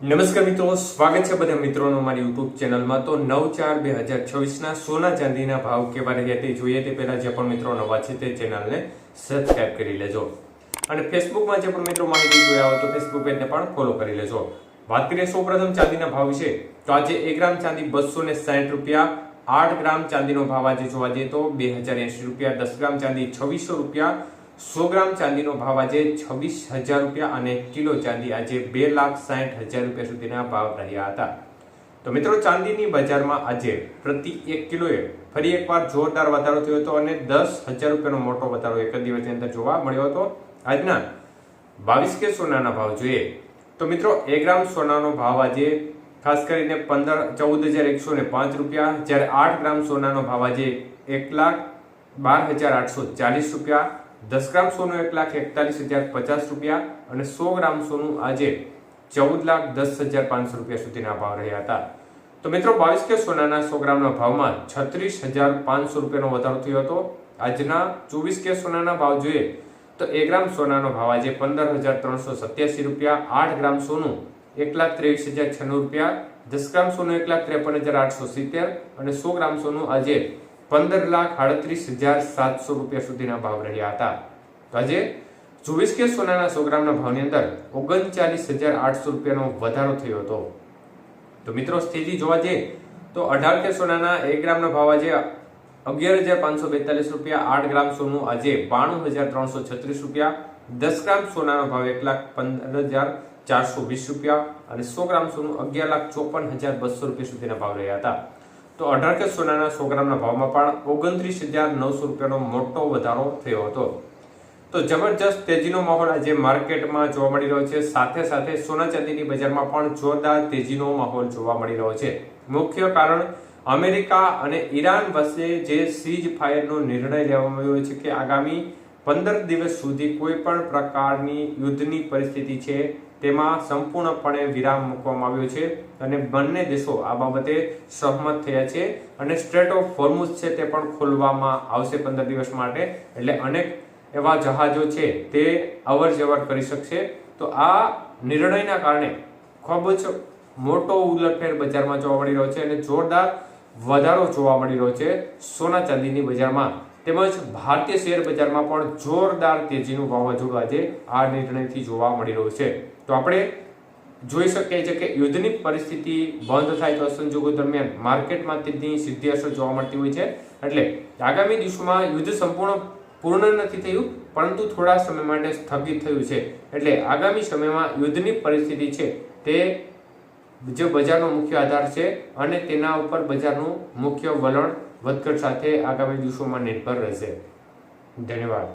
નમસ્કાર મિત્રો, સ્વાગત છે બધા મિત્રોનો મારી યુટ્યુબ ચેનલમાં। તો 9/4/2026 ના સોના ચાંદીના ભાવ કેવા રહ્યા તે જોઈએ તે પહેલા જે પણ મિત્રો નવા છે તે ચેનલને સબસ્ક્રાઇબ કરી લેજો અને ફેસબુકમાં જે પણ મિત્રો માહિતી જોયા હોય તો ફેસબુક પેજને પણ ફોલો કરી લેજો। વાત કરીએ સૌપ્રથમ ચાંદીના ભાવ વિશે તો આજે 1 ગ્રામ ચાંદી 260 રૂપિયા, 8 ગ્રામ ચાંદીનો ભાવ આજે જોવા જઈએ તો 2080 રૂપિયા, 10 ગ્રામ ચાંદી 2600 રૂપિયા, 100 ગ્રામ ચાંદીનો ભાવ આજે 26,000 રૂપિયા અને કિલો ચાંદી આજે 2,60,000 રૂપિયા સુધીના ભાવ રહ્યા હતા। તો મિત્રો ચાંદીની બજારમાં આજે પ્રતિ 1 કિલોએ ફરી એકવાર જોરદાર વધારો થયો હતો અને 10,000 રૂપિયાનો મોટો વધારો એક જ દિવસની અંદર જોવા મળ્યો હતો। આજના 22 કે સોનાના ભાવ જોઈએ તો મિત્રો 1 ગ્રામ સોનાનો ભાવ આજે ખાસ કરીને 14,105 રૂપિયા, જ્યારે 8 ગ્રામ સોનાનો ભાવ આજે 1,12,840 રૂપિયા, 10 ગ્રામ સોનું 1,41,050 રૂપિયા અને 100 ગ્રામ સોનું આજે 14,10,500 રૂપિયા સુધીના ભાવ રહ્યા હતા। તો મિત્રો 22 કે સોનાના 100 ગ્રામના ભાવમાં 36,500 રૂપિયાનો વધારો થયો હતો। આજના 24 કે સોનાના ભાવ જોઈએ તો 1 ગ્રામ સોનાનો ભાવ આજે 15,387 રૂપિયા, 8 ગ્રામ સોનું 1,23,096 રૂપિયા, 10 ગ્રામ સોનું 1,53,870 અને 100 ગ્રામ સોનું આજે 15,38,700 રૂપિયા સુધીના ભાવ રહ્યા હતા। તો આજે 24 કે સોનાના 100 ગ્રામના ભાવની અંદર 39,800 રૂપિયાનો વધારો થયો હતો। તો મિત્રો સ્થિતિ જોવા જઈએ તો 18 કે સોનાના 1 ગ્રામનો ભાવ આજે 11,542 રૂપિયા, 8 ગ્રામ સોનું આજે 92,336 રૂપિયા, 10 ગ્રામ સોનાનો ભાવ 1,15,420 રૂપિયા અને 100 ગ્રામ સોનું 11,54,200 રૂપિયા સુધીના ભાવ રહ્યા હતા। તો 18 કે સોનાના 100 ગ્રામના ભાવમાં પણ 29,900 રૂપિયાનો મોટો વધારો થયો હતો। તો જબરજસ્ત તેજીનો માહોલ આજે માર્કેટમાં જોવા મળી રહ્યો છે। સાથે સાથે સોના ચાંદીની બજારમાં પણ જોરદાર તેજીનો માહોલ જોવા મળી રહ્યો છે। મુખ્ય કારણ અમેરિકા અને ઈરાન વચ્ચે જે સીઝ ફાયરનો નિર્ણય લેવામાં આવ્યો છે કે આગામી 15 દિવસ સુધી કોઈ પણ પ્રકારની યુદ્ધની પરિસ્થિતિ છે તેમાં સંપૂર્ણપણે વિરામ મૂકવામાં આવ્યો છે અને બંને દેશો આ બાબતે સહમત થયા છે અને સ્ટ્રેટ ઓફ હોર્મુઝ છે તે પણ ખોલવામાં આવશે 15 દિવસ માટે, એટલે અનેક એવા જહાજો છે તે અવર જવર કરી શકશે। તો આ નિર્ણયના કારણે ખૂબ જ મોટો ઉલટફેર બજારમાં જોવા મળી રહ્યો છે અને જોરદાર વધારો જોવા મળી રહ્યો છે સોના ચાંદીની બજારમાં, તેમજ ભારતીય શેર બજારમાં પણ જોરદાર તેજીનું વાવાઝોડું આજે આ નિર્ણયથી જોવા મળી રહ્યું છે। તો આપણે જોઈ શકીએ છીએ કે યુદ્ધની પરિસ્થિતિ બંધ થાય તો સંજોગો દરમિયાન માર્કેટમાં તેની સીધી અસર જોવા મળતી હોય છે। એટલે આગામી દિવસોમાં યુદ્ધ પૂર્ણ નથી થયું પરંતુ થોડા સમય માટે સ્થગિત થયું છે, એટલે આગામી સમયમાં યુદ્ધની પરિસ્થિતિ છે તે જે બજારનો મુખ્ય આધાર છે અને તેના ઉપર બજારનું મુખ્ય વલણ વધઘટ સાથે આગામી દિવસોમાં નિર્ભર રહેશે। ધન્યવાદ।